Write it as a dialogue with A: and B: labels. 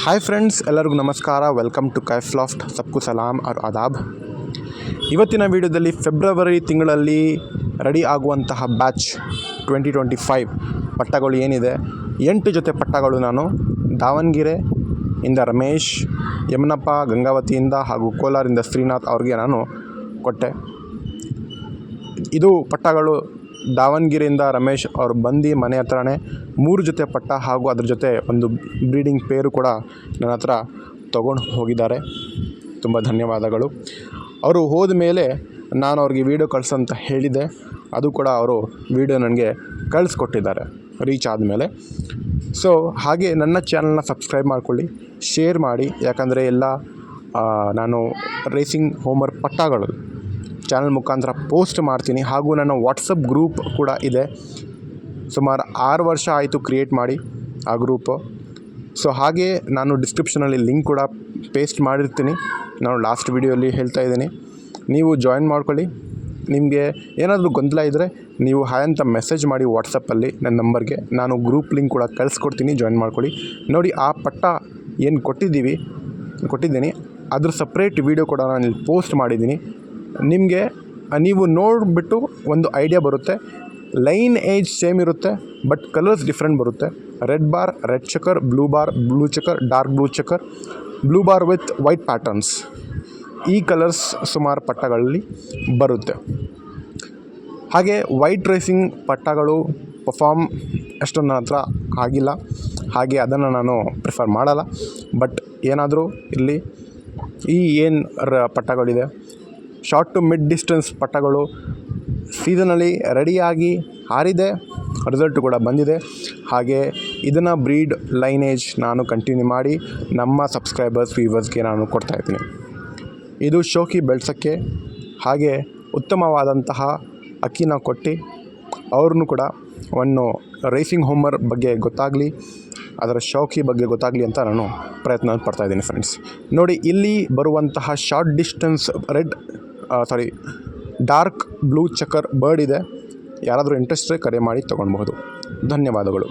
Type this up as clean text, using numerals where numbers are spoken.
A: Hi friends, ಎಲ್ಲರಿಗೂ ನಮಸ್ಕಾರ. Welcome to Kaif Loft. ಸಬ್ಕು ಸಲಾಮ್ और ಆದಾಬ್. ಇವತ್ತಿನ ವಿಡಿಯೋದಲ್ಲಿ ಫೆಬ್ರವರಿ ತಿಂಗಳಲ್ಲಿ ರೆಡಿ ಆಗುವಂತಹ ಬ್ಯಾಚ್ 2025 ಪಟ್ಟಗಳು ಏನಿದೆ, 8 ಜೊತೆ ಪಟ್ಟಗಳು ನಾನು ದಾವಣಗೆರೆ ಇಂದ ರಮೇಶ್, ಯಮನಪ್ಪ ಗಂಗಾವತಿಯಿಂದ ಹಾಗೂ ಕೋಲಾರಿಂದ ಶ್ರೀನಾಥ್ ಅವ್ರಿಗೆ ನಾನು ಕೊಟ್ಟೆ. ಇದು ಪಟ್ಟಗಳು ದಾವಣಗೆರೆಯಿಂದ ರಮೇಶ್ ಅವರು ಬಂದು ಮನೆ ಹತ್ರನೇ 3 ಜೊತೆ ಪಟ್ಟ ಹಾಗೂ ಅದ್ರ ಜೊತೆ ಒಂದು ಬ್ರೀಡಿಂಗ್ ಪೇರು ಕೂಡ ನನ್ನ ಹತ್ರ ತೊಗೊಂಡು ಹೋಗಿದ್ದಾರೆ. ತುಂಬ ಧನ್ಯವಾದಗಳು. ಅವರು ಹೋದ ಮೇಲೆ ನಾನು ಅವ್ರಿಗೆ ವೀಡಿಯೋ ಕಳಿಸಂತ ಹೇಳಿದೆ. ಅದು ಕೂಡ ಅವರು ವೀಡಿಯೋ ನನಗೆ ಕಳಿಸ್ಕೊಟ್ಟಿದ್ದಾರೆ ರೀಚ್ ಆದಮೇಲೆ. ಸೊ ಹಾಗೆ ನನ್ನ ಚಾನಲ್ನ ಸಬ್ಸ್ಕ್ರೈಬ್ ಮಾಡ್ಕೊಳ್ಳಿ, ಶೇರ್ ಮಾಡಿ. ಯಾಕಂದರೆ ಎಲ್ಲ ನಾನು ರೇಸಿಂಗ್ ಹೋಮರ್ ಪಟ್ಟಗಳು ಚಾನಲ್ ಮುಖಾಂತರ ಪೋಸ್ಟ್ ಮಾಡ್ತೀನಿ. ಹಾಗೂ ನನ್ನ ವಾಟ್ಸಪ್ ಗ್ರೂಪ್ ಕೂಡ ಇದೆ. ಸುಮಾರು 6 ವರ್ಷ ಆಯಿತು ಕ್ರಿಯೇಟ್ ಮಾಡಿ ಆ ಗ್ರೂಪು. ಸೊ ಹಾಗೆ ನಾನು ಡಿಸ್ಕ್ರಿಪ್ಷನಲ್ಲಿ ಲಿಂಕ್ ಕೂಡ ಪೇಸ್ಟ್ ಮಾಡಿರ್ತೀನಿ. ನಾನು ಲಾಸ್ಟ್ ವೀಡಿಯೋಲಿ ಹೇಳ್ತಾ ಇದ್ದೀನಿ, ನೀವು ಜಾಯಿನ್ ಮಾಡ್ಕೊಳ್ಳಿ. ನಿಮಗೆ ಏನಾದರೂ ಗೊಂದಲ ಇದ್ದರೆ ನೀವು ಹಾಯ್ ಅಂತ ಮೆಸೇಜ್ ಮಾಡಿ ವಾಟ್ಸಪ್ಪಲ್ಲಿ ನನ್ನ ನಂಬರ್ಗೆ. ನಾನು ಗ್ರೂಪ್ ಲಿಂಕ್ ಕೂಡ ಕಳಿಸ್ಕೊಡ್ತೀನಿ, ಜಾಯಿನ್ ಮಾಡ್ಕೊಳ್ಳಿ. ನೋಡಿ, ಆ ಪಟ್ಟ ಏನು ಕೊಟ್ಟಿದ್ದೀನಿ ಅದ್ರ ಸಪ್ರೇಟ್ ವೀಡಿಯೋ ಕೂಡ ನಾನು ಇಲ್ಲಿ ಪೋಸ್ಟ್ ಮಾಡಿದ್ದೀನಿ. ನಿಮಗೆ ನೀವು ನೋಡಿಬಿಟ್ಟು ಒಂದು ಐಡಿಯಾ ಬರುತ್ತೆ. ಲೈನ್ ಏಜ್ ಸೇಮ್ ಇರುತ್ತೆ, ಬಟ್ ಕಲರ್ಸ್ ಡಿಫ್ರೆಂಟ್ ಬರುತ್ತೆ. Red bar, red chequer, blue bar, blue chequer, dark blue chequer, blue bar with white patterns. ಈ ಕಲರ್ಸ್ ಸುಮಾರು ಪಟ್ಟಗಳಲ್ಲಿ ಬರುತ್ತೆ. ಹಾಗೆ ವೈಟ್ ರೇಸಿಂಗ್ ಪಟ್ಟಗಳು ಪರ್ಫಾರ್ಮ್ ಅಷ್ಟೊಂದು ನನ್ನ ಹತ್ರ ಆಗಿಲ್ಲ, ಹಾಗೆ ಅದನ್ನು ನಾನು ಪ್ರಿಫರ್ ಮಾಡಲ್ಲ. ಬಟ್ ಏನಾದರೂ ಇರಲಿ, ಈ ಏನು ಪಟ್ಟಗಳಿದೆ ಶಾರ್ಟ್ ಟು ಮಿಡ್ ಡಿಸ್ಟೆನ್ಸ್ ಪಟ್ಟಗಳು ಸೀಸನಲ್ಲಿ ರೆಡಿಯಾಗಿ ಹಾರಿದೆ, ರಿಸಲ್ಟ್ ಕೂಡ ಬಂದಿದೆ. ಹಾಗೆ ಇದನ್ನು ಬ್ರೀಡ್ ಲೈನೇಜ್ ನಾನು ಕಂಟಿನ್ಯೂ ಮಾಡಿ ನಮ್ಮ ಸಬ್ಸ್ಕ್ರೈಬರ್ಸ್ ವ್ಯೂವರ್ಸ್ಗೆ ನಾನು ಕೊಡ್ತಾಯಿದ್ದೀನಿ. ಇದು ಶೋಕಿ ಬೆಳೆಸೋಕ್ಕೆ, ಹಾಗೆ ಉತ್ತಮವಾದಂತಹ ಅಕ್ಕಿನ ಕೊಟ್ಟು ಅವ್ರನ್ನೂ ಕೂಡ ಒಂದು ರೇಸಿಂಗ್ ಹೋಮರ್ ಬಗ್ಗೆ ಗೊತ್ತಾಗಲಿ, ಅದರ ಶೌಕಿ ಬಗ್ಗೆ ಗೊತ್ತಾಗಲಿ ಅಂತ ನಾನು ಪ್ರಯತ್ನ ಪಡ್ತಾಯಿದ್ದೀನಿ ಫ್ರೆಂಡ್ಸ್. ನೋಡಿ, ಇಲ್ಲಿ ಬರುವಂತಹ short distance dark blue chequer bird ಇದೆ. ಯಾರಾದರೂ ಇಂಟ್ರೆಸ್ಟ್ ಕರೆ ಮಾಡಿ ತೊಗೊಳ್ಬಹುದು. ಧನ್ಯವಾದಗಳು.